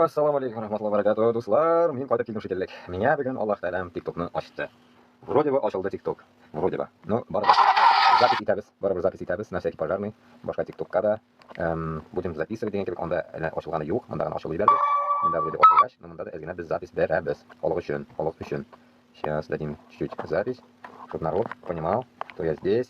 Ассалаумалейкум рахматллахи баракатуху, дуслар. Мин кайта килдем шикелле. Меня бүген Аллаһ Таалам TikTokны ачты. Вроде бы ачылды TikTok. Вроде бы. Ну, барыбер. Запись итәбез. Барыбер запись итәбез. На всякий пожарный. Башка TikTokка да будем записывать дигән кебек. Анда ачылганы юк. Монда гына ачылып җибәрде. Монда вроде ачылгач, но монда да әзгенә без запись бәрәбез. Аллаһ өчен. Аллаһ өчен. Сейчас дадим чуть-чуть запись, чтобы народ понимал, что я здесь.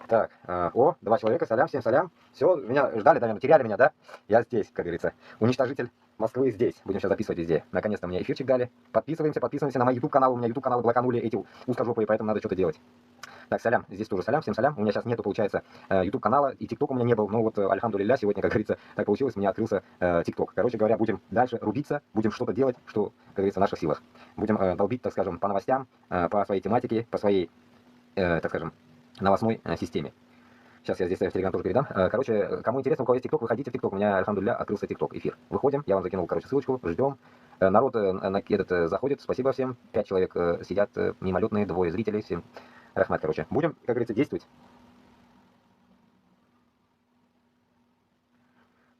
Так, два человека, салям, всем салям. Все, меня ждали, наверное, теряли меня, да? Я здесь, как говорится. Уничтожитель Москвы здесь. Будем сейчас записывать везде. Наконец-то мне эфирчик дали. Подписываемся на мой YouTube канал. У меня YouTube каналы блоканули эти узкожопые, поэтому надо что-то делать. Так, салям. Здесь тоже салям, всем салям. У меня сейчас нету, получается, YouTube канала, и TikTok у меня не был. Ну вот, альхамдулилля, сегодня, как говорится, так получилось, у меня открылся TikTok. Короче говоря, будем дальше рубиться, будем что-то делать, что, как говорится, в наших силах. Будем долбить, так скажем, по новостям, по своей тематике, по своей, так скажем, новостной системе. Сейчас я здесь в Telegram тоже передам. Короче, кому интересно, у кого есть TikTok, выходите в TikTok. У меня, альхамдулилля, открылся TikTok эфир. Выходим, я вам закинул, короче, ссылочку, ждем. Народ заходит, спасибо всем. 5 человек сидят, мимолетные, 2 зрителей, всем рахмат, короче. Будем, как говорится, действовать.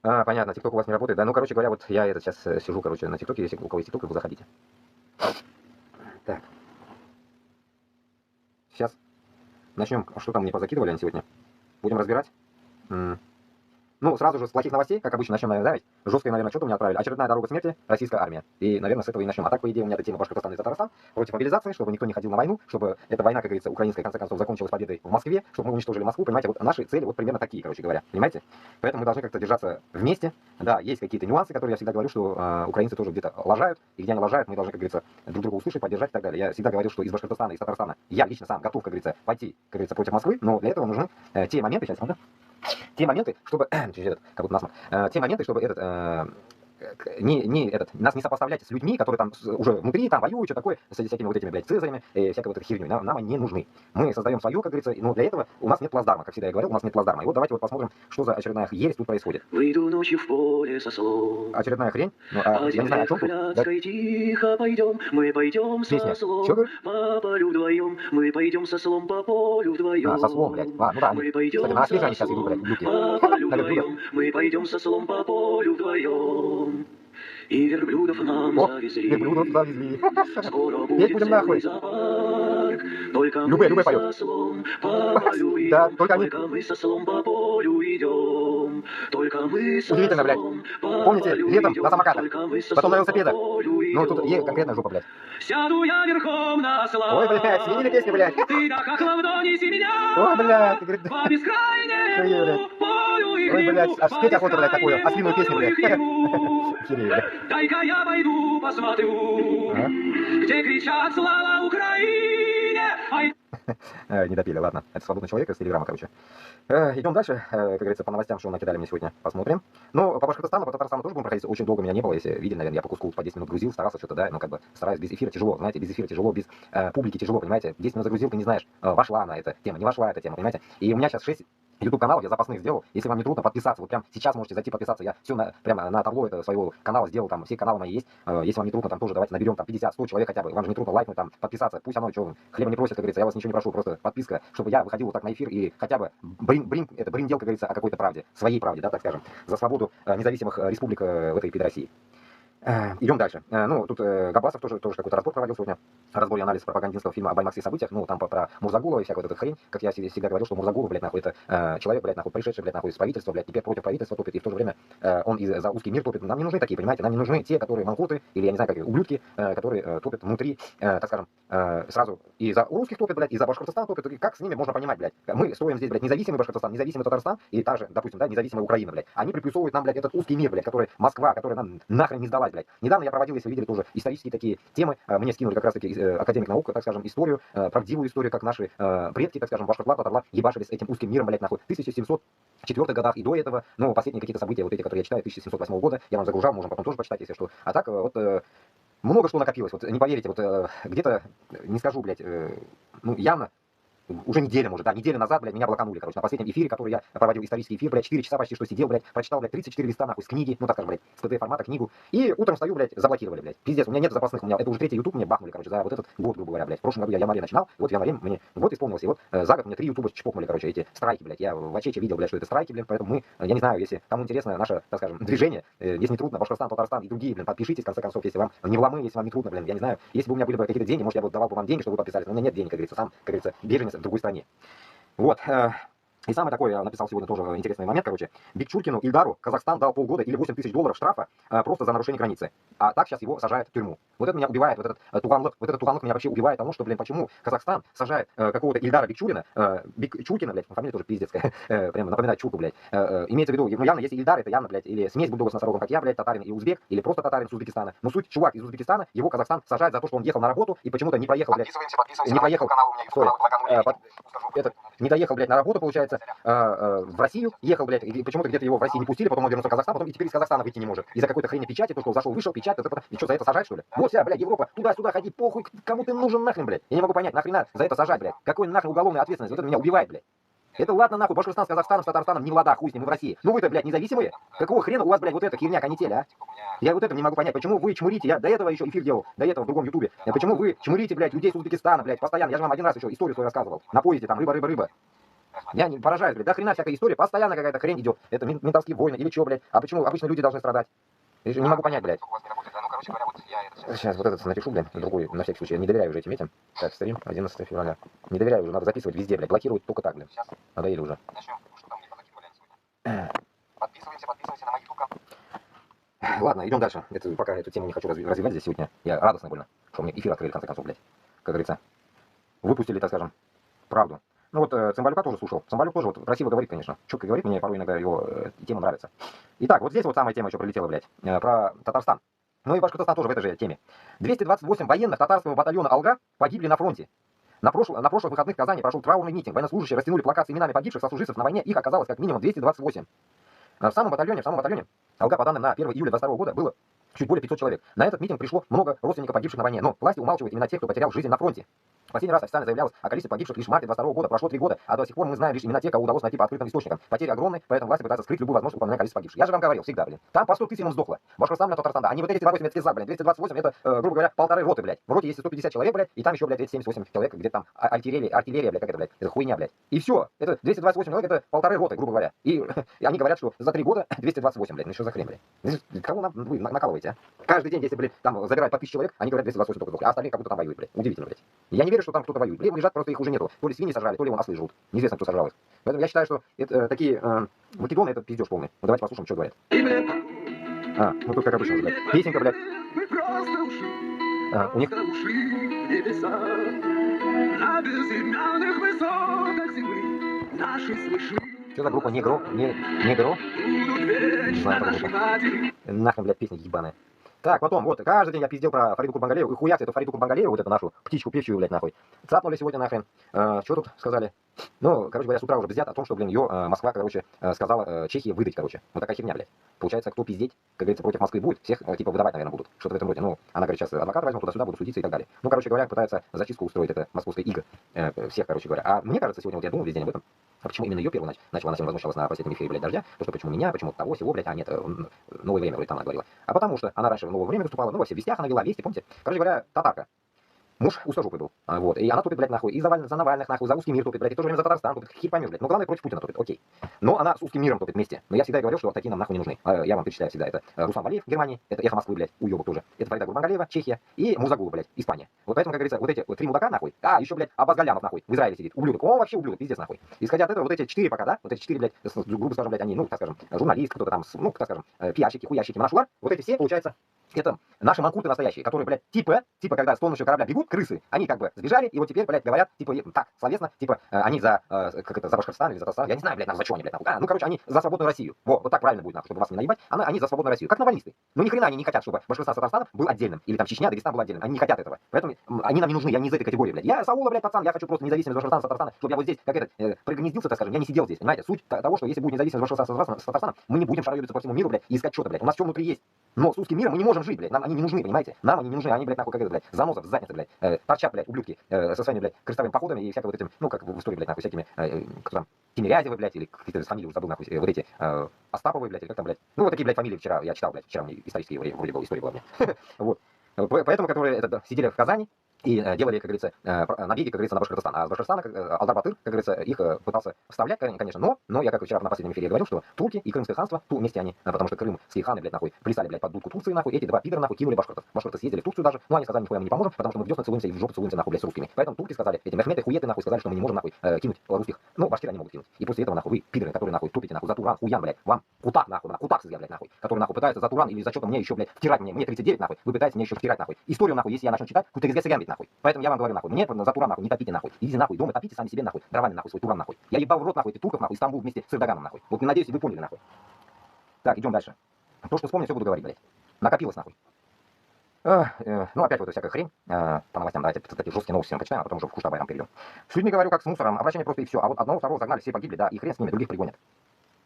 Понятно, TikTok у вас не работает, да? Ну, короче говоря, вот я сейчас сижу, короче, на TikTok, если у кого есть TikTok, вы заходите. Так. Сейчас начнем. Что там мне позакидывали они сегодня? Будем разбирать. Ну, сразу же с плохих новостей, как обычно, начнем, наверное, давить. Жесткое, наверное, что-то у меня отправили. Очередная дорога смерти, российская армия. И, наверное, с этого и начнем. А так, по идее, у меня эта тема Башкортостан и Татарстан против мобилизации, чтобы никто не ходил на войну, чтобы эта война, как говорится, украинская, в конце концов, закончилась победой в Москве, чтобы мы уничтожили Москву. Понимаете, вот наши цели вот примерно такие, короче говоря. Понимаете? Поэтому мы должны как-то держаться вместе. Да, есть какие-то нюансы, которые я всегда говорю, что украинцы тоже где-то лажают. И где они лажают, мы должны, как говорится, друг друга услышать, поддержать и так далее. Я всегда говорил, что из Башкортостана, из Татарстана я лично сам готов, как говорится, пойти, как говорится, против Москвы, но для этого нужны те моменты, сейчас, те моменты, чтобы как будто насморк, те моменты, чтобы нас не сопоставлять с людьми, которые там уже внутри там воюют, что такое, с всякими вот этими, блядь, цезарями, всякой вот этой херней. Нам они не нужны. Мы создаем свое, как говорится, но для этого у нас нет плацдарма, как всегда я говорил, у нас нет плацдарма. И вот давайте вот посмотрим, что за очередная ересь тут происходит. Выйду ночью в поле со слом. Очередная хрень. Ну, я не знаю, о чем тут. Да? Тихо пойдем, мы пойдем со слом. По полю вдвоем, мы пойдем со слом по полю вдвоем. Со слом, блядь. Ну да, мы пойдем кстати, на освежание сейчас идут, блядь, ублюдки. По полю вдвоем, мы пойдем со слом по полю вдвоем. И верблюдов нам завезли. Верблюдов завезли. Скоро Петь будем нахуй. зоопарк. Только Любэ мы поет. со слом по полю идем. Да, только мы со слом по полю идем. Только мы со удивительно, блядь. Помните, летом на самокатах, потом на велосипедах. Ну, тут есть конкретная жопа, блядь. Сяду я верхом на слон. Ой, блядь, сменили песню, блядь. Ты да хохла в неси меня. Ой, блядь, ты говорит, по бескрайнему полю и ой, блядь, аж спеть охота, блядь, такую бескрайнему ослиную песню, блядь. Херей, блядь. Дай-ка я пойду посмотрю, где кричат слава Украине. Не допили, ладно. Это свободный человек из Телеграма, короче. Идем дальше, как говорится, по новостям, что накидали мне сегодня, посмотрим. Ну, по Башкортостану, по Татарстану тоже будем проходить. Очень долго меня не было, если видели, наверное, я по куску по 10 минут грузил, старался что-то, да, ну, как бы, стараюсь без эфира тяжело, знаете, без эфира тяжело, без публики тяжело, понимаете. 10 минут загрузил, ты не знаешь, вошла она эта тема, не вошла эта тема, понимаете. И у меня сейчас 6 YouTube-каналов я запасных сделал. Если вам не трудно подписаться, вот прямо сейчас можете зайти подписаться. Я все прямо на табло этого своего канала сделал, там все каналы мои есть. Если вам не трудно, там тоже давайте наберем там 50-100 человек хотя бы. Вам же не трудно лайкнуть, там подписаться. Пусть оно что, хлеба не просит, как говорится. Я вас ничего не прошу, просто подписка, чтобы я выходил вот так на эфир и хотя бы бриндел, как говорится, о какой-то правде, своей правде, да, так скажем, за свободу независимых республик в этой пидорасии. Идем дальше. Ну, тут Габасов тоже какой-то разбор проводил сегодня. Разбор и анализ пропагандинского фильма о баймакских событиях. Ну, там про Мурзагулова и всякую вот эту хрень. Как я всегда говорил, что Мурзагулов, блядь, нахуй, это человек, блядь, нахуй, пришедший, блядь, нахуй, из правительства, блядь, теперь против правительства топит, и в то же время он за узкий мир топит. Нам не нужны такие, понимаете? Нам не нужны те, которые манкоты, или я не знаю, как ублюдки, которые топят внутри, так скажем, сразу и за русских топят, блядь, и за Башкортостан топят. И как с ними можно понимать, блядь? Мы строим здесь, блядь, независимый Башкортостан, независимый Татарстан, и та же, допустим, да, независимая Украина, блядь. Они приплюсовывают нам, блядь, этот узкий мир, блядь, который Москва, которая нам нахрен не сдалась, блядь. Недавно я проводил, если вы видели, тоже исторические такие темы. Мне скинули как раз-таки академик наук, так скажем, историю, правдивую историю, как наши предки, так скажем, башкортла, татарла, ебашились этим узким миром, блядь, нахуй, в 1704 годах и до этого. Но последние какие-то события, вот эти, которые я читаю, 1708 года, я вам загружал, можем потом тоже почитать, если что. А так, вот, много что накопилось. Вот, не поверите, вот, где-то, не скажу, блядь, ну, явно уже неделя, может, да, неделю назад, блядь, меня блоканули, короче, на последнем эфире, который я проводил, исторический эфир, блядь, 4 часа почти что сидел, блядь, прочитал, блядь, 34 листа, нахуй, с книги, ну, так скажем, блядь, с PDF-формата книгу, и утром стою, блядь, заблокировали, блядь, пиздец, у меня нет запасных, у меня, это уже третий YouTube мне бахнули, короче, за вот этот год, грубо говоря, блядь, в прошлом году я в январе начинал, вот в январе мне год исполнился, и вот за год мне 3 ютуба чпокнули, короче, эти страйки, блядь, я в Ачече видел, блядь, что это страйки, блядь, поэтому мы, я не знаю, если кому интересно наше, так скажем, движение, если не трудно, Башкортостан, Татарстан и другие, блин, подпишитесь, в конце концов, если вам не в ломы, если вам не трудно, блин, я не знаю, если бы у меня были бы какие-то деньги, может, я бы давал бы вам деньги, чтобы вы подписались, но у меня нет денег, как говорится, сам, как говорится, беженец в другой стране. Вот. И самый такой, я написал сегодня тоже интересный момент, короче. Бикчуркину Ильдару Казахстан дал полгода или 8 тысяч долларов штрафа просто за нарушение границы. А так сейчас его сажают в тюрьму. Вот это меня убивает, вот этот туганлык меня вообще убивает тому, что, блин, почему Казахстан сажает какого-то Ильдара Бикчурина, Бикчуркина, блядь, фамилия тоже пиздецкая, прям напоминает Чурку, блядь. Имеется в виду, ну явно, если Ильдар, это явно, блядь, или смесь бульдога с носорогом, как я, блядь, татарин и узбек, или просто татарин с Узбекистана. Но суть, чувак из Узбекистана, его Казахстан сажает за то, что он ехал на работу и почему-то не проехал, блядь, не проехал, не доехал, блядь, на работу, получается, в Россию, ехал, блядь, и почему-то где-то его в России не пустили, потом он вернулся в Казахстан, потом и теперь из Казахстана выйти не может. Из-за какой-то хрени печати, то, что зашел, вышел, печать, и что, за это сажать, что ли? Вот вся, блядь, Европа, туда-сюда ходи, похуй, кому ты нужен нахрен, блядь? Я не могу понять, нахрена за это сажать, блядь? Какой нахрен уголовная ответственность? Вот это меня убивает, блядь. Это ладно, нахуй, Башкортостан с Казахстаном, с Татарстаном, не в ладах, хуй с ним, мы в России. Ну вы-то, блядь, независимые? Какого хрена у вас, блядь, вот эта херня, канитель, а? Я вот это не могу понять, почему вы чмурите, я до этого еще эфир делал, до этого в другом ютубе. Почему вы чмурите, блядь, людей с Узбекистана, блядь, постоянно? Я же вам один раз еще историю свою рассказывал. На поезде там рыба. Я не поражаюсь, блядь, да хрена всякая история, постоянно какая-то хрень идет. Это ментовские войны или что, блядь? А почему обычно люди должны страдать? Я не могу понять, блядь. Сейчас вот этот напишу, блядь, другой, на всякий случай. Я не доверяю уже этим. Так, стрим, 11 февраля. Не доверяю уже, надо записывать везде, блядь. Блокировать только так, блядь. Надоели уже. Подписываемся на мой YouTube. Ладно, идем дальше. Пока эту тему не хочу развивать здесь сегодня. Я радостно больно, что мне эфир открыли, в конце концов, блядь. Как говорится, выпустили, так скажем, правду. Ну вот Цымбалюка тоже слушал. Цымбалюк тоже вот красиво говорит, конечно. Четко говорит, мне порой иногда его тема нравится. Итак, вот здесь вот самая тема еще прилетела, блядь, про Татарстан. Ну и Башкортостан тоже в этой же теме. 228 военных татарского батальона «Алга» погибли на фронте. На прошлых выходных в Казани прошел траурный митинг. Военнослужащие растянули плакат с именами погибших сослуживцев на войне. Их оказалось как минимум 228. В самом батальоне «Алга», по данным на 1 июля 2022 года, было чуть более 500 человек. На этот митинг пришло много родственников погибших на войне, но власти умалчивают имена тех, кто потерял жизнь на фронте. В последний раз официально заявлялось о количестве погибших лишь в марте 2022 года. Прошло 3 года, а до сих пор мы знаем лишь имена тех, кого удалось найти по открытым источникам. Потери огромные, поэтому власти пытаются скрыть любую возможность упоминания количества погибших. Я же вам говорил всегда, блин. Там по 100 тысяч ему сдохло. Башкортостан на Татарстан, да. Они вот эти 208, это физа, блин. 228 это, грубо говоря, полторы роты, блядь. В роте есть 150 человек, блядь, и там еще, блядь, 278 человек, где там артиллерия, блядь, как это, блядь. Это хуйня, блядь. И все. Это 228 человек, это полторы роты, грубо говоря. И они говорят, что за 3 года 228, блядь. Ну что за хрень, блядь? Кого вы накалываете, а? Каждый день, если, блядь, там забирают по 1000 человек, они говорят 228 только сдохли, а остальные как будто там воюют, блядь. Удивительно, блядь. Я не верю, что там кто-то воюет. Лежат, просто их уже нету. То ли свиньи сожрали, то ли вон ослы живут. Неизвестно, кто сожрал их. Поэтому я считаю, что это, такие Македоны, это пиздеж полный. Ну давайте послушаем, что говорят. Ну тут как обычно, блядь. Песенка, блядь. У них... Что за группа? Негро? Негро? Не знаю, что группа. Нахрен, блядь, песня ебаная. Так, потом, вот, каждый день я пиздел про Фариду Курбангалееву, и хуяк эту Фариду Курбангалееву, вот эту нашу птичку певчую, блядь, нахуй. Цапнули сегодня нахрен. Что тут сказали? Ну, короче говоря, с утра уже бздят о том, что, блин, ее Москва, короче, сказала Чехии выдать, короче. Вот такая херня, блядь. Получается, кто пиздеть, как говорится, против Москвы будет, всех, типа, выдавать, наверное, будут. Что-то в этом роде. Ну, она, говорит, сейчас адвоката возьмут туда-сюда, будут судиться и так далее. Ну, короче говоря, пытается зачистку устроить, это московская ига. Всех, короче говоря. А мне кажется, сегодня, вот я думал весь день об этом. А почему именно ее первую начала, она сегодня возмущалась на последнем эфире, блядь, дождя, то что почему меня, почему того, всего, блядь, а нет, новое время, вроде там она говорила. А потому что она раньше в новое время выступала, ну, во всех вестях она вела, вести, помните? Короче говоря, татарка. Муж узкожопый был. Вот. И она топит, блядь, нахуй. И за Навальных, нахуй, за русский мир топит, блядь. И в то же время за Татарстан топит. Хер поймешь, блядь. Но главное, против Путина топит. Окей. Но она с узким миром топит вместе. Но я всегда говорил, что такие нам нахуй не нужны. Я вам перечисляю всегда. Это Руслан Валеев, Германия. Это Эхо Москвы, блядь. Уебок тоже. Это Фарида Курбангалеева, Чехия. И Мурзагулова, блядь, Испания. Вот поэтому, как говорится, вот эти вот 3 мудака, нахуй. А, еще, блядь, Аббас Галямов, нахуй. В Израиле сидит. Ублюдок. Он вообще ублюдок, пиздец, нахуй. Исходя от этого, вот эти 4 пока, да? Вот эти 4, блядь, грубо скажем, блядь, они, ну, так скажем, журналист, кто-то там, ну, так скажем, пиарщики, хуящики, монашуар. Вот эти все, получается, это наши манкурты настоящие, которые, блядь, типа, когда с тонущего корабля бегут крысы, они как бы сбежали, и вот теперь, блядь, говорят, типа, так, словесно, типа, они за, как это, за Башкортостан или за Татарстан, я не знаю, блядь, за что они, блядь, нахуй. Ну, короче, они за свободную Россию. Вот так правильно будет, нахуй, чтобы вас не наебать. Они за свободную Россию, как навальнисты. Ну, ни хрена они не хотят, чтобы Башкортостан с Татарстаном был отдельным, или там Чечня, Дагестан был отдельным. Они не хотят этого. Поэтому они нам не нужны, я не из этой категории, блядь. Я Саула, блядь, пацан, я хочу просто независимость Башкортостана с Татарстаном, чтобы я вот здесь, как этот, пригнездился, так скажем, я не сидел здесь, понимаете? Суть того, что если будет независимость Башкортостана с Татарстаном, мы не будем шароебиться по всему миру, блядь, и искать что-то, блядь. У нас что внутри есть? Но с узким миром мы не можем жить, блядь. Нам они не нужны, понимаете? Нам они не нужны. Они, блядь, нахуй, как это, блядь, заноза в заднице, блядь. Торчат, блядь, ублюдки со своими, блядь, крестовыми походами и всяким вот этим, ну, как в истории, блядь, нахуй, всякими, кто там, Тимирязевы, блядь, или какие-то фамилии уже забыл, нахуй, вот эти, Остаповы, блядь, или как там, блядь. Ну, вот такие, блядь, фамилии вчера я читал, блядь, вчера мне исторические вроде была, история была мне. Вот. Поэтому, которые сидели в Казани и делали, как говорится, набеги, как говорится, на Башкортостан. А с Башкортостана Алдар-Батыр, как говорится, их пытался вставлять, конечно, но я, как вчера на последнем эфире говорил, что турки и Крымское ханство, вместе они, потому что крымские ханы, блядь, нахуй, плясали, блядь, под дудку Турции, нахуй, эти два пидора, нахуй, кинули башкортов. Башкорты съездили в Турцию даже, но они сказали, нихуя мы не поможем, потому что мы в десна целуемся и в жопу целуемся, нахуй, блядь, с русскими. Поэтому турки сказали, эти мехметы, хуеты, нахуй, сказали, что мы не можем, нахуй, кинуть русских. Ну, башкиры они могут кинуть. И после этого, нахуй, вы, пидоры, которые, нахуй, тупите, нахуй, за Туран, хуян, блядь, вам кутак, нахуй, кутак блядь, нахуй, который, нахуй, пытается за Туран или за что-то мне еще, блядь, втирать мне 39, нахуй, вы пытаетесь мне еще втирать, нахуй. Историю, нахуй, если я начну читать, кутыгзге сыгамбит, нахуй. Поэтому я вам говорю, нахуй, мне за Туран, нахуй, не топите, нахуй. Идите нахуй, дома топите сами себе, нахуй, дровами, нахуй, свой Туран, нахуй. Я ебал в рот, нахуй, этих турков, нахуй, Стамбул вместе с Эрдоганом, нахуй. Вот, надеюсь, вы поняли, нахуй. Так, идем дальше. То, что вспомню, все буду говорить, блядь. Накопилось, нахуй. Ну, опять вот эта всякая хрень. По новостям, давайте такие жесткие новости почитаем, а потом уже в Куштабайрам перейдем. С людьми говорю, как с мусором, обращение просто и все. А вот одного, второго загнали, все погибли, да, и хрен с ними, других пригонят.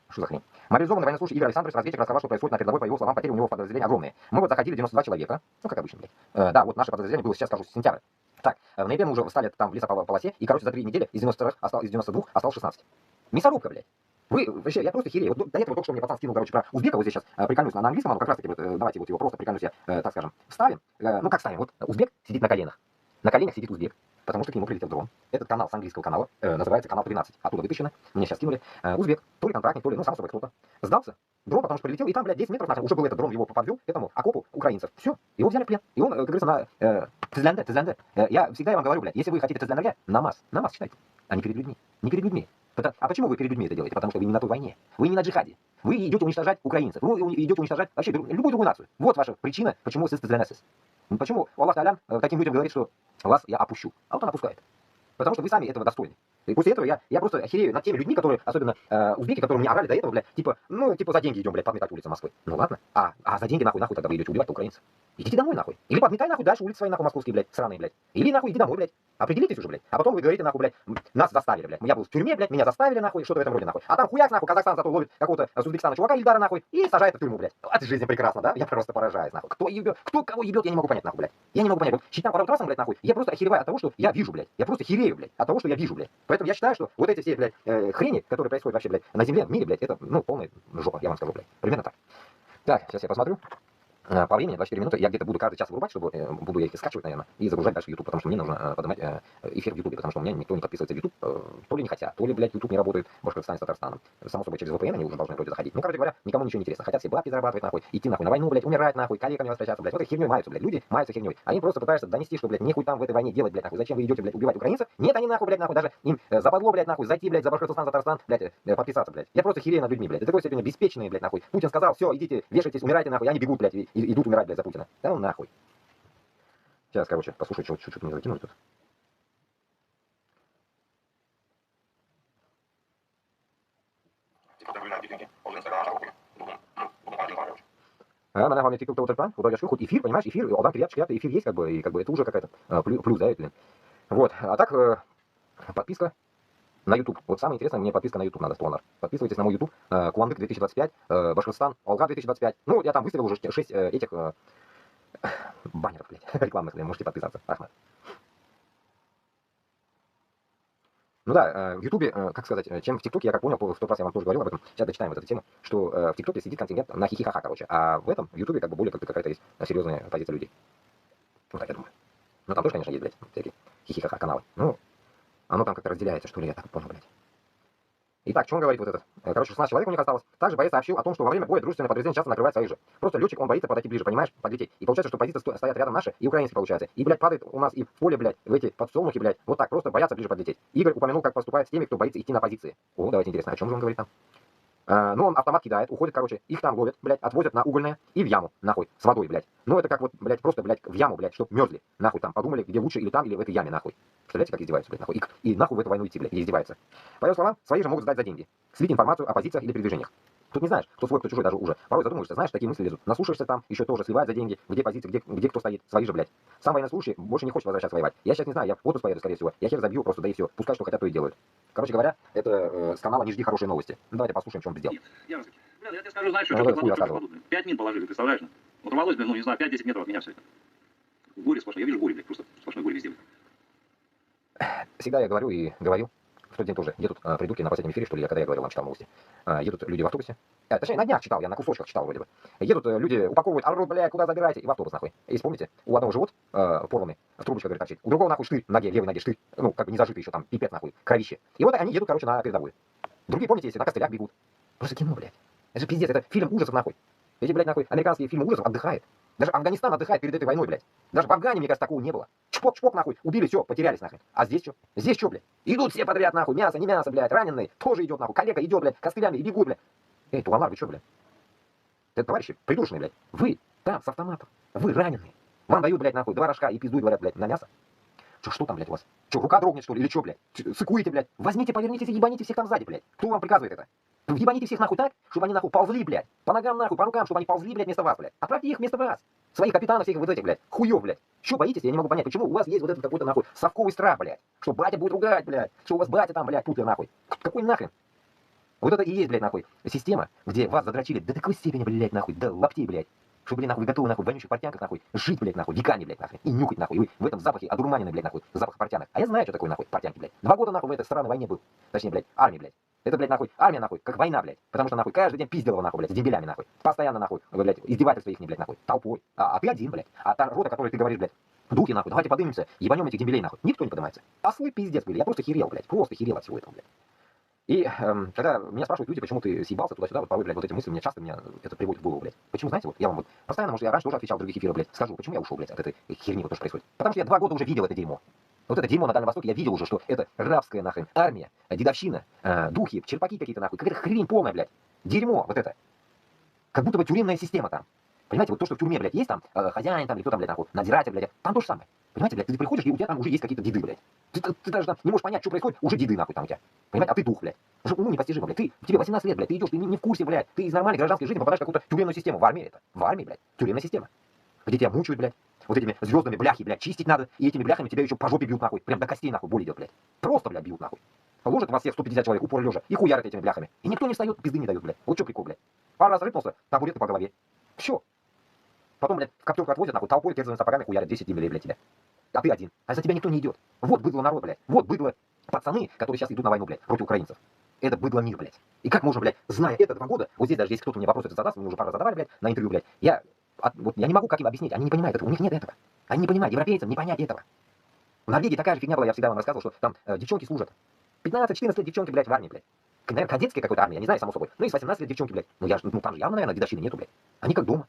Что за хрень? Мобилизованный военнослужащий Игорь Александрович, разведчик, рассказал, что происходит на передовой, по его словам, потери у него в подразделении огромные. Мы вот заходили 92 человека, ну, как обычно, блядь. Да, вот наше подразделение было сейчас, скажу, сентябрь. Так, в ноябре мы уже встали там в лесополосе, и, короче, за 3 недели из 92 осталось 16. Мясорубка, блядь. Вы, вообще, я просто херею. Вот до этого только что мне пацан скинул, короче, про узбека, вот здесь сейчас прикольнусь на английском, оно как раз таки, вот, давайте вот его просто прикольнусь я, так скажем, вставим. Ну, как ставим? Вот узбек сидит на коленях сидит узбек, потому что к нему прилетел дрон. Этот канал с английского канала называется канал 13, оттуда выпущено, мне сейчас скинули. Узбек, то ли контрактник, то ли, ну, сам собой кто-то. Сдался, дрон, потому что прилетел, и там, блядь, 10 метров нахрен, уже был этот дрон, его подвел этому окопу украинцев. Все, его взяли в плен. И он, как говорится, на Тезлянде. Я всегда вам говорю, блядь, если вы хотите Тезлянде, намаз читайте, а не перед людьми. Не перед людьми. А почему вы перед людьми это делаете? Потому что вы не на той войне. Вы не на джихаде. Вы идете уничтожать украинцев. Вы идете уничтожать вообще любую другую нацию. Вот ваша причина, почему вы Тезлянде. Почему Аллах Алям таким людям говорит, что вас я опущу. А вот он опускает. Потому что вы сами этого достойны. И после этого я просто охерею над теми людьми, которые, особенно узбеки, которые мне орали до этого, блядь, типа за деньги идем, блядь, подметать улицы Москвы. Ну ладно. А за деньги нахуй тогда вы идете убивать украинцев. Идите домой нахуй. Или подметай нахуй дальше улицы свои нахуй московские, блядь, сраные, блядь. Или нахуй иди домой, блядь. Определитесь уже, блядь. А потом вы говорите нахуй, блядь, нас заставили, блядь. Я был в тюрьме, блядь, меня заставили нахуй, что-то в этом роде нахуй. А там хуяк нахуй, Казахстан зато ловит какого-то с Узбекистана чувака Ильдара нахуй и сажает в тюрьму, блядь. Это жизнь прекрасна, да? Я просто поражаюсь нахуй. Кто кого ебет, я не могу понять нахуй, блядь. Я не могу понять. Вот считам по трассам, блядь, нахуй. Я просто охереваю от того, что я вижу, блядь. Я просто херею, блядь, от того, что я вижу, блядь. Поэтому я считаю, что вот эти все, блядь, хрени, которые происходят вообще, блядь, на земле, в мире, блядь, это, ну, полная жопа, я вам скажу, блядь. Примерно так. Так, сейчас я посмотрю. По времени 24 минуты, я где-то буду каждый час вырубать, чтобы буду я их скачивать, наверное, и загружать дальше в YouTube, потому что мне нужно поднимать эфир в YouTube, потому что у меня никто не подписывается в YouTube, то ли не хотят, то ли, блядь, YouTube не работает в Башкортостане с Татарстаном. Само собой, через VPN они уже должны вроде заходить. Ну, короче говоря, никому ничего не интересно. Хотят все бабки зарабатывать, нахуй, идти нахуй на войну, блядь, умирать, нахуй, коллегами возвращаться, блядь. Вот этой херней маются, блядь. Люди маются херней. Они просто пытаются донести, что, блядь, нехуй там в этой войне делать, блядь, нахуй. Зачем вы идете, блядь, убивать украинцев? Нет, они нахуй, блядь, нахуй, даже им западло, блядь, нахуй, зайти, блядь, за Башкортостан, за Татарстан, блядь, подписаться, блядь. Я просто херею над людьми, блядь. До такой степени беспечные, блядь, нахуй. Путин сказал, все, идите, вешайтесь, умирайте, нахуй, они бегут, блядь, и идут умирать, блядь, за Путина. Да ну нахуй. Сейчас, короче, послушай, что чуть-чуть мне закинули тут. Она тикал того тельпан, хоть эфир, понимаешь, эфир, Алдан эфир есть, как бы, и как бы это уже какая-то плюс, да, блин. Вот, а так, подписка на YouTube. Вот самое интересное, мне подписка на YouTube надо, Стонер. Подписывайтесь на мой YouTube, Куандык 2025, Башкортостан, Алга 2025. Ну, я там выставил уже 6 этих баннеров, блядь, рекламных, можете подписаться, Ахмед. Ну да, в Ютубе, как сказать, чем в ТикТоке, я как понял, в тот раз я вам тоже говорил об этом, сейчас дочитаем вот эту тему, что в ТикТоке сидит контингент на хихихаха, короче, а в этом, в Ютубе, как бы более как-то какая-то есть серьезная позиция людей. Вот так я думаю. Ну там тоже, конечно, есть, блядь, всякие хихихаха каналы. Ну, оно там как-то разделяется, что ли, я так понял, блядь. Итак, что он говорит вот этот? Короче, 16 человек у них осталось. Также боец сообщил о том, что во время боя дружественное подразделение часто накрывает своих же. Просто летчик, он боится подойти ближе, понимаешь, подлететь. И получается, что позиции стоят рядом наши и украинские, получается. И, блядь, падает у нас и в поле, блядь, в эти подсолнухи, блядь. Вот так, просто боятся ближе подлететь. Игорь упомянул, как поступает с теми, кто боится идти на позиции. О, давайте интересно, о чем же он говорит там? Ну, он автомат кидает, уходит, короче, их там ловят, блядь, отвозят на угольное и в яму, нахуй, с водой, блядь. Ну, это как вот, блядь, просто, блядь, в яму, блядь, чтоб мерзли, нахуй, там, подумали, где лучше, или там, или в этой яме, нахуй. Представляете, как издеваются, блядь, нахуй. И нахуй в эту войну идти, блядь, и издеваются. По его словам, свои же могут сдать за деньги. Слить информацию о позициях или передвижениях. Тут не знаешь, кто свой, кто чужой даже уже. Порой задумаешься, знаешь, такие мысли лезут. Наслушаешься там, еще тоже сливают за деньги, где позиции, где кто стоит, свои же, блядь. Сам военнослужащий больше не хочет возвращаться воевать. Я сейчас не знаю, я в отпуск поеду, скорее всего. Я хер забью просто, да и все. Пускай что хотят, то и делают. Короче говоря, это с канала «Не жди хорошие новости». Ну, давайте послушаем, что он сделал. Я тебе скажу, знаешь, что такое 5 мин положили, представляешь? Вот рвалось, блин, ну, не знаю, 5-10 метров от меня все это. Горе сплошное. Я вижу горе, блядь, просто сплошное горе везде. Всегда я говорю и говорю, в тот день тоже едут придурки на последнем эфире, что ли, когда я говорил вам, читал новости. Едут люди в автобусе. Точнее, на днях читал, я на кусочках читал вроде бы. Едут люди, упаковывают, орут, блядь, куда забираете? И в автобус, нахуй. И вспомните, у одного живот порванный, трубочка, говорит, торчит. У другого, нахуй, штырь в ноге, левой ноге штырь. Ну, как бы не зажитый еще, там, пипец, нахуй, кровище. И вот они едут, короче, на передовую. Другие, помните, если на костылях бегут. Просто кино, блядь. Это же пиздец, это фильм ужасов, нахуй. Эти, блядь, нахуй, американские фильмы ужасов отдыхают. Даже Афганистан отдыхает перед этой войной, блядь. Даже в Афгане, мне кажется, такого не было. Чпок-чпок, нахуй, убили, все, потерялись, нахуй. А здесь что? Здесь что, блядь? Идут все подряд, нахуй, мясо, не мясо, блядь, раненые, тоже идет, нахуй, коллега идет, блядь, костылями и бегут, блядь. Эй, Туламар, вы что, блядь? Это товарищи придушенные, блядь. Вы там, с автоматом, вы раненые. Вам дают, блядь, нахуй, 2 рожка и пиздуй, говорят, блядь, на мясо. Что там, блядь, у вас? Что, рука дрогнет, что ли, или что, блядь? Сыкуете, блядь? Возьмите, повернитесь и ебаните всех там сзади, блядь. Кто вам приказывает это? Ебаните всех нахуй так, чтобы они нахуй ползли, блядь. По ногам нахуй, по рукам, чтобы они ползли, блядь, вместо вас, блядь. Отправьте их вместо вас. Своих капитанов, всех вот этих, блядь. Хуёв, блядь. Чего боитесь? Я не могу понять, почему у вас есть вот этот какой-то нахуй совковый страх, блядь. Что батя будет ругать, блядь. Что у вас батя там, блядь, путер нахуй. Какой нахрен? Вот это и есть, блядь, нахуй, система, где вас задрочили до такой степени, блядь, нахуй, до лаптей, блядь. Что, блин, нахуй, готовы, нахуй, в вонючих портянках, нахуй, жить, блядь, нахуй, веками, блядь, нахуй, и нюхать, нахуй, и вы в этом запахе одурманены, блядь, нахуй, запах портянок. А я знаю, что такое, нахуй, портянки, блядь. 2 года, нахуй, в этой странной войне был. Точнее, блядь, армии, блядь. Это, блядь, нахуй, армия, нахуй, как война, блядь. Потому что, нахуй, каждый день пиздил его, нахуй, блядь, с дембелями, нахуй. Постоянно, нахуй, блядь, издевательства их, блядь, нахуй, толпой. А ты один, блядь. А та рота, которой ты говоришь, блядь, духи, нахуй, давайте поднимемся, ебанем этих дембелей, нахуй. Никто не поднимается. А свой пиздец были. Я просто херел, блядь, просто херел от всего этого, блядь. И когда меня спрашивают люди, почему ты съебался туда-сюда, вот порой, блядь, вот эти мысли, мне часто это приводит в голову, блядь. Почему, знаете, вот я вам вот постоянно, может, я раньше тоже отвечал в других эфирах, блядь, скажу, почему я ушел, блядь, от этой херни, вот то, что происходит. Потому что я 2 года уже видел это дерьмо. Вот это дерьмо на Дальнем Востоке, я видел уже, что это рабская, нахрен, армия, дедовщина, духи, черпаки какие-то, нахуй, какая-то хрень полная, блядь. Дерьмо, вот это. Как будто бы тюремная система там. Понимаете, вот то, что в тюрьме, блядь, есть там, хозяин там, или кто там, блядь, нахуй, надзиратель, блядь, там то же самое. Понимаете, блядь, ты приходишь, и у тебя там уже есть какие-то деды, блядь. Ты даже там не можешь понять, что происходит, уже деды, нахуй, там у тебя. Понимаете, а ты дух, блядь. Уже уму непостижимо, блядь. Тебе 18 лет, блядь, ты идешь, ты не в курсе, блядь. Ты из нормальной гражданской жизни попадаешь в какую-то тюремную систему. В армии это. В армии, блядь. Тюремная система. Где тебя мучают, блядь. Вот этими звездами бляхи, блядь, чистить надо. И этими бляхами тебя еще по жопе бьют, нахуй. Прям до костей, нахуй, боль идет, блядь. Просто, блядь, бьют, нахуй. Ложат вас всех 150 человек, упор лежа, и хуярят этими бляхами. И никто не встает, пизды не дают, блядь. Вот что прикол, блядь. Пару раз рыпнулся, табуреты по голове. Все. Потом, блядь, в коптерку отвозят, нахуй, толпой терзанными сапогами хуярят 10 дембелей, блядь, тебя. А ты один. А за тебя никто не идет. Вот быдло народ, блядь. Вот быдло пацаны, которые сейчас идут на войну, блядь, против украинцев. Это быдло мир, блядь. И как можно, блядь, зная это 2 года, вот здесь даже если кто-то мне вопрос этот задаст, мы уже пару раз задавали, блядь, на интервью, блядь, я не могу как им объяснить, они не понимают этого, у них нет этого. Они не понимают, европейцам не понять этого. В Норвегии такая же фигня была, я всегда вам рассказывал, что там девчонки служат. 15-14 лет девчонки, блядь, в армии, блядь. Наверное, кадетская какой-то армия, я не знаю, само собой. Ну и с 18 лет девчонки, блядь. Ну я же, ну там же явно, наверное, дедовщины нету, блядь. Они как дома.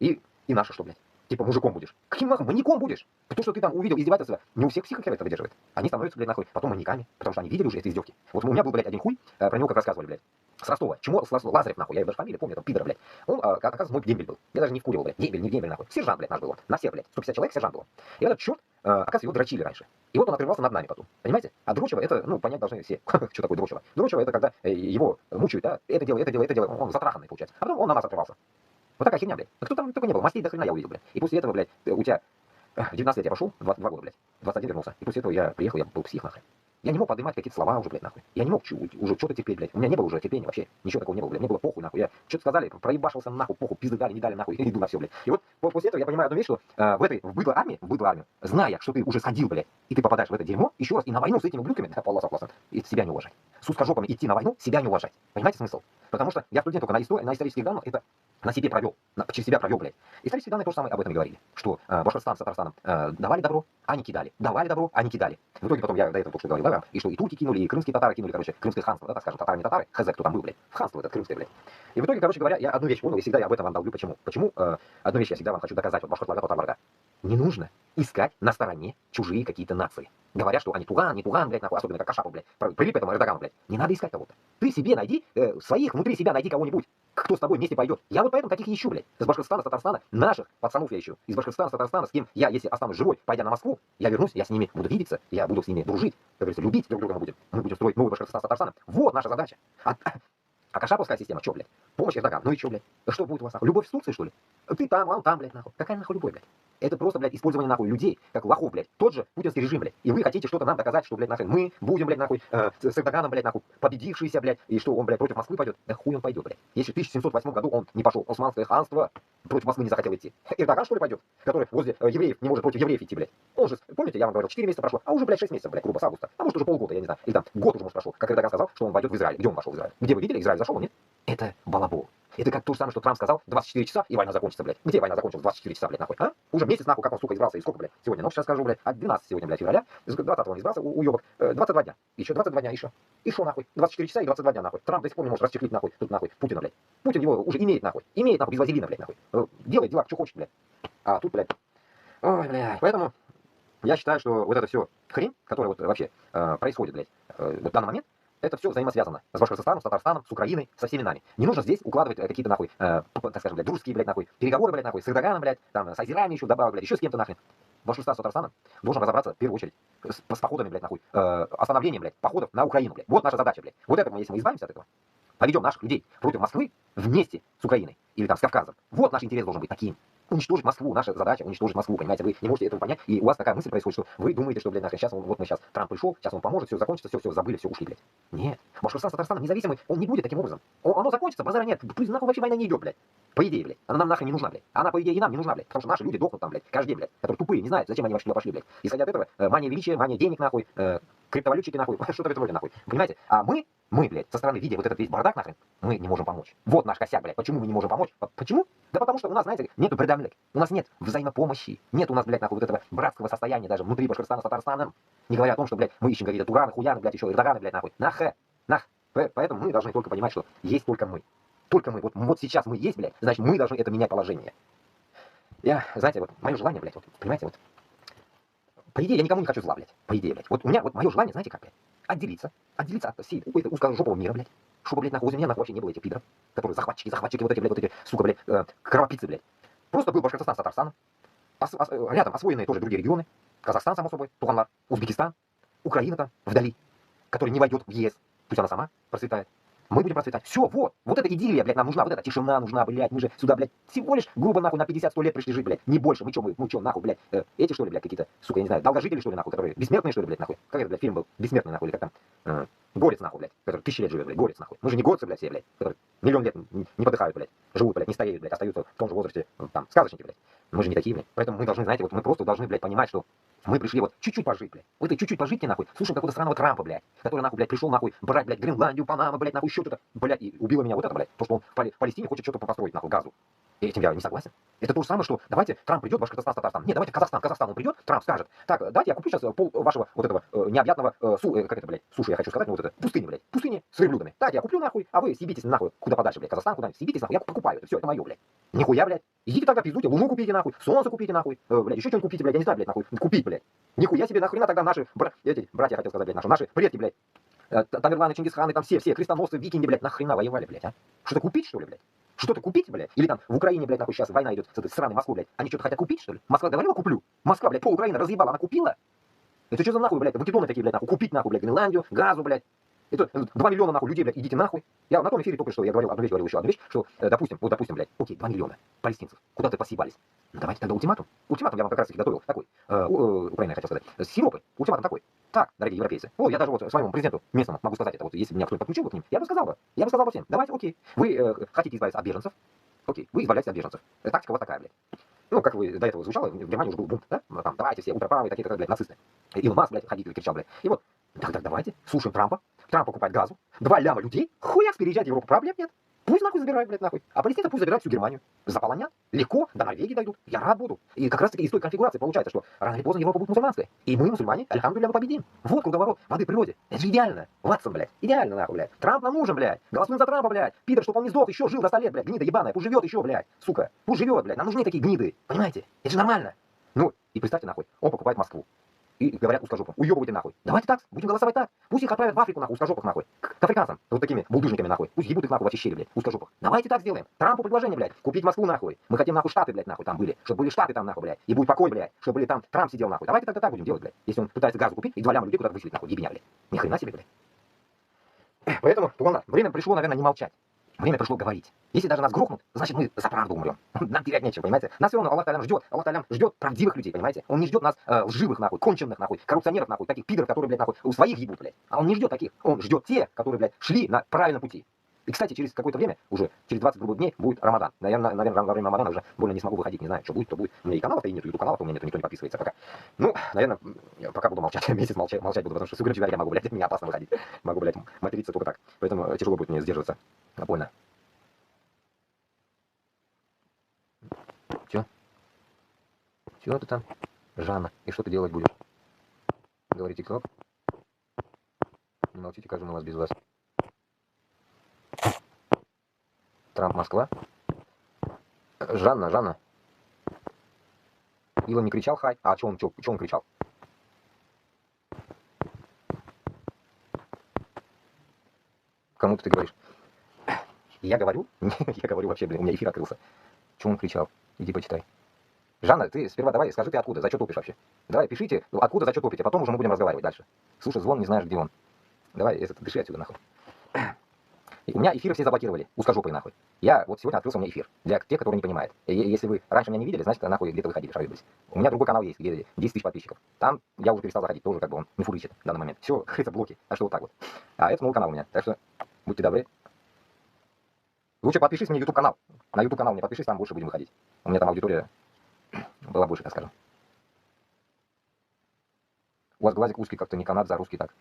И наши что, блядь? Типа мужиком будешь. Каким нахуй? Маньяком будешь. То, что ты там увидел издевательство, не у всех психика это выдерживает. Они становятся, блядь, нахуй, потом маньяками, потому что они видели уже эти издевки. Вот у меня был, блядь, один хуй, про него как рассказывали, блядь. С Ростова. Чмо с Ростова. Лазарев, нахуй. Я его даже фамилию помню, там, пидора, блядь. Он, оказывается, мой дембель был. Я даже не вкуривал, блядь. Дембель, не дембель, нахуй. Сержант, блядь, наш был он. На всех, блядь. 150 человек сержант был. И этот черт, оказывается, его дрочили раньше. И вот он отрывался над нами потом. Понимаете? А дрочево это, ну, понять должны все. Что такое дрочево? Дрочево это когда его мучают, да? Это дело, это дело, это дело. Он затраханный, получается. А потом он на нас отрывался. Вот такая херня, блядь. Да кто там только не был. Мастей до хрена я увидел, блядь. И после этого, блядь, у тебя 19 лет я пошел, 2 года, блядь. 21 вернулся. И после этого я приехал, я был псих, нахуй. Я не мог поднимать какие-то слова уже, блядь, нахуй. Я не мог уже что-то терпеть, блядь. У меня не было уже терпения вообще. Ничего такого не было, блядь. Мне было похуй, нахуй. Я что-то сказали, проебашился нахуй, похуй, пизды дали, не дали, нахуй. Иду на все, блядь. И вот после этого я понимаю одну вещь, что в быдло армию, зная, что ты уже сходил, блядь, и ты попадаешь в это дерьмо, еще раз и на войну с этими ублюдками, да, полоса, и себя не уважать. С узкожопами идти на войну, себя не уважать. Понимаете смысл? Потому что я в тот день только на исторических данных это на себе провел, через себя провел, блядь. Исторические данные то же самое об этом и говорили, что Башкортостан с Татарстаном давали добро, а не кидали. Давали добро, а не кидали. В итоге потом я до этого только что говорил, да, и что и турки кинули, и крымские татары кинули, короче, крымское ханство, да, так скажем, татары не татары, хз, кто там был, блядь, в ханство этот крымское, блядь. И в итоге, короче говоря, я одну вещь понял, и всегда я об этом вам долблю, почему? Почему одну вещь я всегда вам хочу доказать, вот башкорт лага, врага. Не нужно искать на стороне чужие какие-то нации. Говорят, что они туган, не туган, блядь, нахуй, особенно как Кашапов, блядь, прилип этому Эрдогану, блядь. Не надо искать кого-то. Ты себе найди, своих, внутри себя найди кого-нибудь, кто с тобой вместе пойдет. Я вот поэтому таких и ищу, блядь. С Башкортостана, с Татарстана, наших пацанов я ищу. Из Башкортостана, с Татарстана, с кем я, если останусь живой, пойдя на Москву, я вернусь, я с ними буду видеться, я буду с ними дружить, как говорится, любить друг друга мы будем. Мы будем строить новый Башкортостан с Татарстаном. Вот наша задача. А Кашаповская система, что, блядь? Помощь Эрдогану, ну и что, блядь? Что будет у вас, нахуй? Любовь с Турцией, что ли? Ты там, а он там, блядь, нахуй. Какая нахуй любовь, блядь? Это просто, блядь, использование, нахуй, людей, как лохов, блядь. Тот же путинский режим, блядь. И вы хотите что-то нам доказать, что, блядь, нахрен, мы будем, блядь, нахуй, с Эрдоганом, блядь, нахуй, победившийся, блядь, и что он, блядь, против Москвы пойдет. Да хуй он пойдет, блядь. Если в 1708 году он не пошел, Османское ханство против Москвы не захотел идти. Эрдоган, что ли, пойдет? Который возле евреев не может против евреев идти, блядь. Он же, помните, я вам говорил, 4 месяца прошло, а уже, блядь, 6 месяцев, блядь, грубо, с августа. А может уже полгода, я не знаю. Или там год уже, может, прошел. Как Эрдоган сказал, что он войдет в Израиль. Где он вошел в Израиль? Где вы видели? Израиль зашел, он нет? Это балабол. Это как то же самое, что Трамп сказал, 24 часа, и война закончится, блядь. Где война закончилась? 24 часа, блядь, нахуй, а? Уже месяц, нахуй, как он, сука, избрался, и сколько, блядь, сегодня? Ну, сейчас скажу, блядь, 12 сегодня, блядь, февраля, 20-го он избрался, уебок, 22 дня. Еще 22 дня, еще. И шо, нахуй? 24 часа и 22 дня, нахуй. Трамп до сих пор не может расчехлить, нахуй, тут, нахуй, Путина, блядь. Путин его уже имеет, нахуй, без вазелина, блядь, нахуй. Делает дела, что хочет, блядь. А тут, блядь, ой, блядь, поэтому я считаю, что вот это все хрень, которая вот вообще происходит, блядь, в данный момент, это все взаимосвязано с Башкортостаном, с Татарстаном, с Украиной, со всеми нами. Не нужно здесь укладывать какие-то, нахуй, так скажем, блядь, дружеские, блядь, нахуй, переговоры, блядь, нахуй, с Эрдоганом, блядь, там, с азерами еще добавил, блядь, еще с кем-то, нахрен. Башкортостан с Татарстаном должен разобраться в первую очередь с походами, блядь, нахуй, остановлением, блядь, походов на Украину, блядь. Вот наша задача, блядь. Вот это, если мы избавимся от этого, поведем наших людей против Москвы вместе с Украиной или там с Кавказом. Вот наш интерес должен быть таким. Уничтожить Москву, наша задача уничтожить Москву, понимаете, вы не можете этого понять, и у вас такая мысль происходит, что вы думаете, что, блядь, нахрен, сейчас, вот мы сейчас, Трамп пришел, сейчас он поможет, все закончится, все, забыли, все, ушли, блядь. Нет, Башкортостан с Татарстаном независимый, он не будет таким образом. Оно закончится, базара нет, пусть нахуй вообще война не идет, блядь. По идее, блядь, она нам нахрен не нужна, блядь. Она, по идее, и нам не нужна, блядь, потому что наши люди дохнут там, блядь, каждый день, блядь, которые тупые, не знают, зачем они вообще туда пошли, блядь. Исходя от этого, мания величия, мания денег, нахуй, криптовалютчики, нахуй, что-то в этом роде, нахуй. Понимаете? А мы, блядь, со стороны, видя вот этот весь бардак, нахрен, мы не можем помочь. Вот наш косяк, блядь. Почему мы не можем помочь? Почему? Да потому что у нас, знаете, нету бредамлек. У нас нет взаимопомощи. Нет у нас, блядь, нахуй, вот этого братского состояния даже внутри Башкортостана с Татарстаном. Не говоря о том, что, блядь, мы ищем какие-то Тураны, Хуяны, блядь, еще Эрдоганы, блядь, нахуй. Поэтому мы должны только понимать, что есть только мы. Только мы. Вот сейчас мы есть, блядь, значит, мы должны это менять положение. Я, знаете, вот, мое желание, блядь, вот, понимаете, вот, по идее, я никому не хочу зла, блядь. По идее, блядь. Вот у меня, вот мое желание, знаете как, блядь? Отделиться от всей узкожопого мира, блядь. Чтобы, блядь, нахуй, возле меня нахуй вообще не было этих пидоров, которые захватчики, вот эти, сука, блядь, кровопийцы, блядь. Просто был Башкортостан с Татарстаном, рядом освоенные тоже другие регионы. Казахстан, само собой, Туганлар, Узбекистан, Украина там, вдали, который не войдет в ЕС. Пусть она сама процветает. Мы будем процветать. Все, вот эта идиллия, блядь, нам нужна, вот эта тишина нужна, блядь. Мы же сюда, блядь, всего лишь грубо, нахуй, на 50-100 лет пришли жить, блядь. Не больше. Мы что, нахуй, блядь, эти, что ли, блядь, какие-то, сука, я не знаю, долгожители, что ли, нахуй, которые бессмертные, что ли, блядь, нахуй. Как это, блядь, фильм был? Бессмертный, нахуй, или как там, Горец, нахуй, блядь, который 1000 лет живет, блядь, Горец, нахуй. Мы же не горцы, блядь, все, блядь, которые миллион лет не подыхают, блядь, живут, блядь, не стареют, блядь, остаются в том же возрасте, там, сказочники, блядь. Мы же не такие, блядь. Поэтому мы должны, знаете, вот мы просто должны, блядь, понимать, что мы пришли вот чуть-чуть пожить, блядь. Вот это чуть-чуть пожить, нахуй. Слушаем какого-то странного Трампа, блядь, который, нахуй, блядь, пришел, нахуй, брать, блядь, Гренландию, Панаму, блядь, нахуй, еще что-то, блядь, и убило меня вот это, блядь, то, что он в Палестине хочет что-то построить, нахуй, газу. И этим я не согласен. Это то же самое, что давайте Трамп придет, Башкортостан, Татарстан. Нет, давайте Казахстан он придет, Трамп скажет, так, давайте я куплю сейчас пол вашего вот этого необъятного, как это, блядь, суши я хочу сказать, ну вот это, пустыни, блядь, пустыни с верблюдами. Так, я куплю, нахуй, а вы съебитесь, нахуй, куда подальше, блядь, Казахстан, куда-нибудь, съебитесь, нахуй, я покупаю это, все, это мое, блядь. Нихуя, блядь. Идите тогда пиздуйте, Луну купите, нахуй, Солнце купите, нахуй, блядь, еще что-нибудь купите, блядь, я не знаю, блядь, нахуй, купить, блядь. Нихуя себе, нахрена тогда наши, братья, хотел сказать, блядь, наши предки, блядь, Тамерланы, Чингисханы, там все крестоносцы, викинги, блядь, нахрена воевали, блядь, а? Что-то купить, что ли, блядь? Что-то купить, блядь? Или там в Украине, блядь, нахуй сейчас война идет с этой сраной Москвой, блядь. Они что-то хотят купить, что ли? Москва говорила, куплю. Москва, блядь, пол Украины разъебала, она купила. Это что за нахуй, блядь, выкидоны такие, блядь, нахуй, купить, нахуй, блядь, Гренландию, газу, блядь. Это 2 миллиона, нахуй, людей, блядь, идите нахуй. Я на том эфире только что, я говорил еще одну вещь, что, допустим, блядь, окей, 2 миллиона палестинцев, куда-то посъебались. Ну, давайте тогда ультиматум. Ультиматум я вам как раз таки готовил такой. Украина, я хотел сказать. С Европой. Ультиматум такой. Так, дорогие европейцы. Я даже вот своему президенту местному могу сказать это. Вот если бы меня кто-нибудь подключил бы к ним, я бы сказал бы всем, давайте, окей. Вы хотите избавиться от беженцев? Окей, вы избавляетесь от беженцев. Тактика вот такая, блядь. Ну, как вы до этого звучало, в Германии уже был бунт, да? Там, давайте все ультраправые такие-то, блядь, нацисты. Илон Маск, блядь, ходил и кричал, блядь. И вот, тогда давайте, слушаем Трампа. Трамп покупает газу. 2 ляма людей. Хуяк, переезжать в Европу, проблем нет. Пусть нахуй забирают, блядь, нахуй. А палестинцы пусть забирают всю Германию. Заполонят. Легко, до Норвегии дойдут. Я рад буду. И как раз таки из той конфигурации получается, что рано или поздно Европа будет мусульманской. И мы, мусульмане, альхамдулилля, мы победим. Вот круговорот воды в природе. Это же идеально. Ватсон, блядь. Идеально, нахуй, блядь. Трамп нам нужен, блядь. Голосуем за Трампа, блядь. Пидор, чтобы он не сдох, еще жил до 100 лет, блядь. Гнида ебаная. Пусть живет еще, блядь. Сука. Пусть живет, блядь. Нам нужны такие гниды. Понимаете? Это же нормально. Ну, и представьте, нахуй, он покупает Москву. И говорят узкожопым, уебывайте нахуй. Давайте так, будем голосовать так. Пусть их отправят в Африку, нахуй, узкожопых, нахуй. К африканцам, вот такими булдыжниками, нахуй. Пусть ебут их, нахуй, во все щели, блядь, узкожопых. Давайте так сделаем. Трампу предложение, блядь, купить Москву, нахуй. Мы хотим, нахуй, Штаты, блядь, нахуй, там были. Чтобы были Штаты там, нахуй, блядь. И будет покой, блядь. Чтобы были там, Трамп сидел, нахуй. Давайте тогда так будем делать, блядь. Если он пытается газу купить и 2 ляма людей куда-то выселить, нахуй, ебеня, блядь. Ни хрена себе, блядь. Поэтому, Тугана, время пришло, наверное, не молчать. Время пришло говорить. Если даже нас грохнут, значит мы за правду умрем. Нам терять нечего, понимаете? Нас все равно Аллах Та'аля ждет. Аллах Та'аля ждет правдивых людей, понимаете? Он не ждет нас лживых, нахуй, конченных, нахуй, коррупционеров, нахуй, таких пидоров, которые, блядь, нахуй, у своих ебут, блядь. А он не ждет таких. Он ждет те, которые, блядь, шли на правильном пути. И, кстати, через какое-то время, уже через 20 грубых дней, будет Рамадан. Наверное, во время Рамадана уже больно не смогу выходить, не знаю, что будет, то будет. У меня и каналов-то и нету, ютуб-каналов у меня нету, никто не подписывается пока. Ну, наверное, пока буду молчать, месяц молчать буду, потому что с Игорем Чеварь я могу, блядь, мне опасно выходить. Могу, блядь, материться только так. Поэтому тяжело будет мне сдерживаться. Больно. Чё? Чё ты там, Жанна? И что ты делать будешь? Говори тик-ток. Не молчите, как же у вас без вас. Трамп, Москва. Жанна. Илон не кричал хай? А чё он кричал? Кому ты говоришь? Я говорю? Я говорю вообще, блин, у меня эфир открылся. Чё он кричал? Иди почитай. Жанна, ты сперва давай, скажи ты откуда, за что топишь вообще? Давай, пишите, откуда, за что топите, потом уже мы будем разговаривать дальше. Слушай, звон, не знаешь, где он. Давай, дыши отсюда, нахуй. И у меня эфиры все заблокировали, узкожопые, нахуй. Я, вот сегодня открылся у меня эфир, для тех, которые не понимают. И если вы раньше меня не видели, значит, нахуй где-то выходили, шарились. У меня другой канал есть, где 10 тысяч подписчиков. Там я уже перестал заходить, тоже как бы он не фурычит в данный момент. Все, это блоки, так что вот так вот. А это новый канал у меня, так что будьте добры. Лучше подпишись мне YouTube канал. На YouTube канал мне подпишись, там больше будем выходить. У меня там аудитория была больше, так скажем. У вас глазик узкий как-то, не канат за русский так.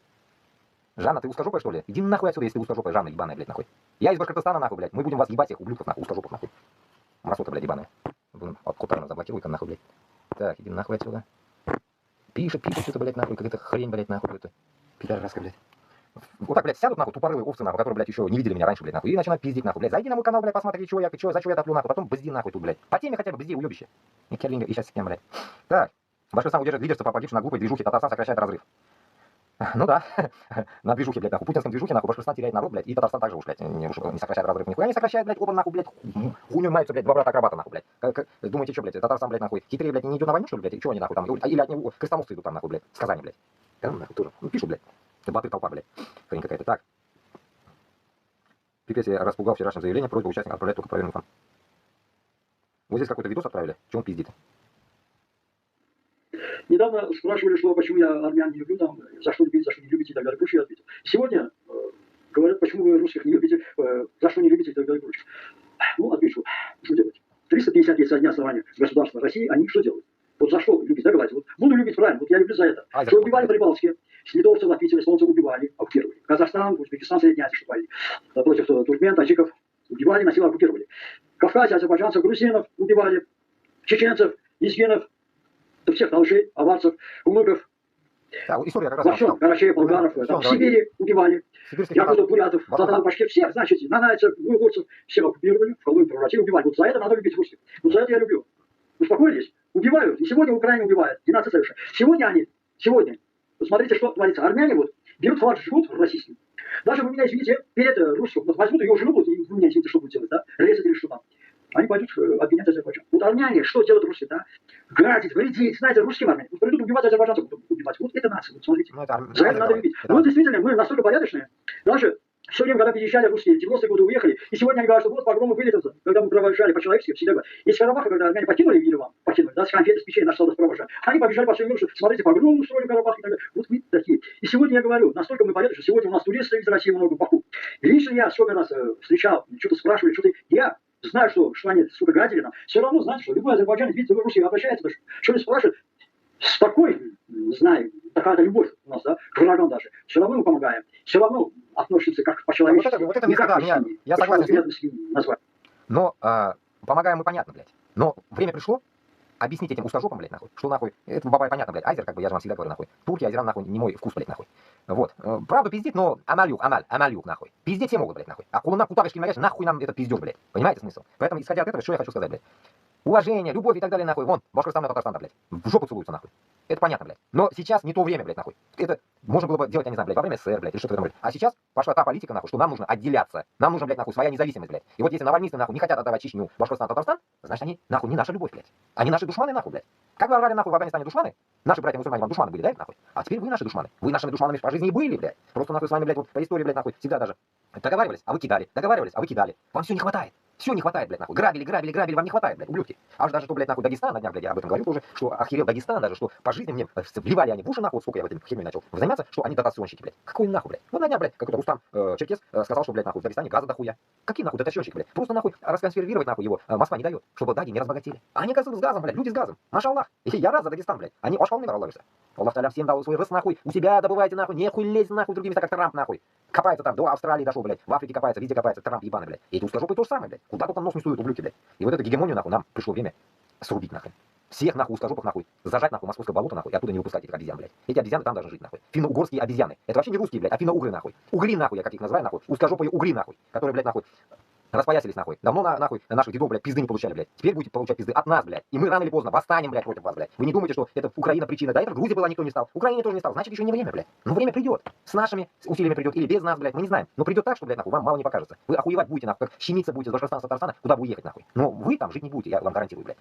Жанна, ты узкожопая, что ли? Иди нахуй отсюда, если ты узкожопая, Жанна, ебаная, блядь, нахуй. Я из Башкортостана, нахуй, блядь. Мы будем вас ебать, всех ублюдков, нахуй, узкожопых, нахуй. Мразота, блядь, ебаная. От Кутарна заблокируй там, нахуй, блядь. Так, иди нахуй отсюда. Пишет что-то, блядь, нахуй, какая-то хрень, блядь, нахуй, какая-то пидораска, блядь. Вот так, блядь, сядут, нахуй, тупорылые овцы, нахуй, которые, блядь, еще не видели меня раньше, блядь, нахуй, и начинают пиздить, нахуй, блядь. Зайди на мой канал, блядь, посмотри, за что я топлю, нахуй, потом бзди, нахуй, тут, блядь. По теме хотя бы бзди, уебище. И Керлинга, и сейчас с кем, блядь. Так, Башкортостан удержит лидерство по погибшей на глупой движухе, Татарстан сокращает разрыв. Ну да, на движухе, блядь, нахуй, путинском движухе, нахуй, Башкортостан теряет народ, блядь, и Татарстан также уж, блядь, не сокращает разрыв, нихуя не сокращает, блядь, оба, нахуй, блядь, хуйню маются, блядь, два брата акробата, нахуй, блядь. Думаете, что, блядь, Татарстан, блядь, нахуй, хитрее, блядь, не идет на войну, что ли, блядь, и что они, нахуй, там, или от него крестоносцы идут там, нахуй, блядь, с Казани, блядь. Да, нахуй, тоже, ну, пишут, блядь, баты толпа, блядь, хрень какая-то, так. Пипец, я распугал вчерашнее заявление, просьба участников отправлять только проверенный фан. Вот здесь какой-то видос отправили, что он пиздит? Недавно спрашивали, что почему я армян не люблю, там, за что любите, за что не любите и так далее. Прочее, я ответил. Сегодня говорят, почему вы русских не любите, за что не любите и так далее. Прочее. Ну, отвечу, что делать. 350 лет со дня основания государства России, они что делают? Вот за что любить, да, говорите? Вот буду любить, правильно, вот я люблю за это. Что убивали в Прибалтике, с литовцев, латвийцев, эстонцев убивали, оккупировали. Казахстан, Узбекистан, Средняя Азия, что воевали. Против туркмен, таджиков убивали, насилу оккупировали. Кавказе, азербайджанцев, грузинов убивали, чеченцев, лезгинов, всех алжей, аварцев, кулыков, Да, история как раз во всем, карачеев, болгаров, в Сибири убивали, якутов, бурятов, татаров, башкир, всех, значит, нанайцев, уйгурцев, всех оккупировали, в Колумбию превратили, убивали. Вот за это надо любить русских. Вот за это я люблю. Успокоились? Убивают. И сегодня в Украине убивают. Геноцид совершают. Сегодня, посмотрите, что творится. Армяне вот берут флаг, живут российским. Даже вы меня, извините, перед русским, вот возьмут ее жену, вот, и вы меня, извините, что будут делать, да? Резать или что там. Они пойдут обвинять Азербайджан. Вот армяне, что делают русские, да? Грабить, вредить, знаете, русским армянам. Вот придут убивать азербайджанцев, будут убивать. Вот это нация, вот смотрите. Ну, За это надо любить. Вот действительно, мы настолько порядочные. Даже все время, когда переезжали русские, 90-е годы уехали, и сегодня они говорят, что вот погромы были, когда мы провожали по-человечески, всегда говорят. Из Карабаха, когда армяне покинули Ереван, да, с конфеты, с печенья, наши солдаты провожали, они побежали по всему миру, что смотрите, погромы устроили в Карабахе и так далее. Вот мы такие. И сегодня я говорю, настолько мы порядочны, сегодня у нас туристов из России много в Баку. И лично я сколько раз встречал, что-то спрашивали, что-то я знаю, что они, сука, гадили нам. Все равно, знаете, что любой азербайджанец, видите, в Руси обращается, что-нибудь спрашивает, спокойно, знаю, такая-то любовь у нас, да, к врагам даже. Все равно мы помогаем, все равно относимся как по-человечески. Вот это место, да, я согласен. Назвать. Но помогаем мы, понятно, блядь. Но время пришло объяснить этим узкожопам, блядь, нахуй, что нахуй, это бабай понятно, блядь, азер, как бы, я же вам всегда говорю, нахуй. Турки, азеран, нахуй, не мой вкус, блядь, нахуй. Вот. Правда пиздит, но амалюк, нахуй. Пиздеть все могут, блядь, нахуй. А кулуна кутарышки наряжь, нахуй нам этот пиздеж, блядь. Понимаете смысл? Поэтому, исходя от этого, что я хочу сказать, блядь. Уважение, любовь и так далее, нахуй. Вон, Башкортостан и Татарстан, блядь. В жопу целуются, нахуй. Это понятно, блядь. Но сейчас не то время, блядь, нахуй. Это можно было бы делать, я не знаю, блядь, во время СССР, блядь, или что-то там, блядь. А сейчас пошла та политика, нахуй, что нам нужно отделяться. Нам нужна, блядь, нахуй, своя независимость, блядь. И вот если навальнисты, нахуй, не хотят отдавать Чечню, Башкортостан, Татарстан, значит, они, нахуй, не наша любовь, блядь. Они наши душманы, нахуй, блядь. Как вы орали, нахуй, в Афганистане душманы? Наши братья-мусульмане вам душманы были, да, нахуй? А теперь вы наши душманы. Вы нашими душманами по жизни и были, блядь. Просто, нахуй, с вами, блядь, вот по истории, блядь, нахуй, всегда даже договаривались, а вы кидали. Договаривались, а вы кидали. Вам все не хватает. Все не хватает, блядь, нахуй. Грабили, грабили, грабили, вам не хватает, блядь, ублюдки. Аж даже, что, блядь, нахуй, Дагестан, на днях, блядь, я об этом говорил тоже, что охерел Дагестан даже, что по жизни мне вливали они в уши, нахуй, сколько я в этом херней начал заниматься, что они дотационщики, блядь. Какой нахуй, блядь? Вот на днях, блядь, какой-то Рустам Черкес сказал, что, блядь, нахуй, в Дагестане газа дохуя. Какие, нахуй, дотационщики, блядь? Просто, нахуй, расконсервировать, нахуй, его Москва не дает, чтобы даги не разбогатели. А они, кажется, с газом, блядь, люди с газом. Маша Аллах. И я рад за Дагестан, блядь. Они аж волны ложатся. Аллах таля всем дал свой раз, нахуй. У себя добывайте, нахуй, нехуй лезть, нахуй, в другие места, как Трамп, нахуй. Копается там, до Австралии дошел, блядь. В Африке копается, везде копается, Трамп ебаный, блядь. И эти узкожопые то же самое, блядь. Куда тут там нос не суют, ублюдки, блядь. И вот эту гегемонию, нахуй, нам пришло время срубить, нахуй. Всех, нахуй, узкожопых, нахуй, зажать, нахуй, московское болото, нахуй, и оттуда не выпускать этих обезьян, блядь. Эти обезьяны там должны жить, нахуй. Финно-угорские обезьяны. Это вообще не русские, блядь, а финно-угры, нахуй. Угри, нахуй, я как их называю, нахуй. Узкожопые угри, нахуй. Которые, блядь, нахуй, распоясались, нахуй. Давно, нахуй, наших дедов, блядь, пизды не получали, блядь. Теперь будете получать пизды от нас, блядь. И мы рано или поздно восстанем, блядь, против вас, блядь. Вы не думаете, что это Украина причина. Да, это Грузия была, никто не стал. Украине тоже не стал. Значит, еще не время, блядь. Но время придет. С нашими усилиями придет или без нас, блядь, мы не знаем. Но придет так, что, блядь, нахуй, вам мало не покажется. Вы охуевать будете, нахуй, как щемиться будете с Башкортостана, Татарстана, куда бы уехать, нахуй. Но вы там жить не будете, я вам гарантирую, блядь.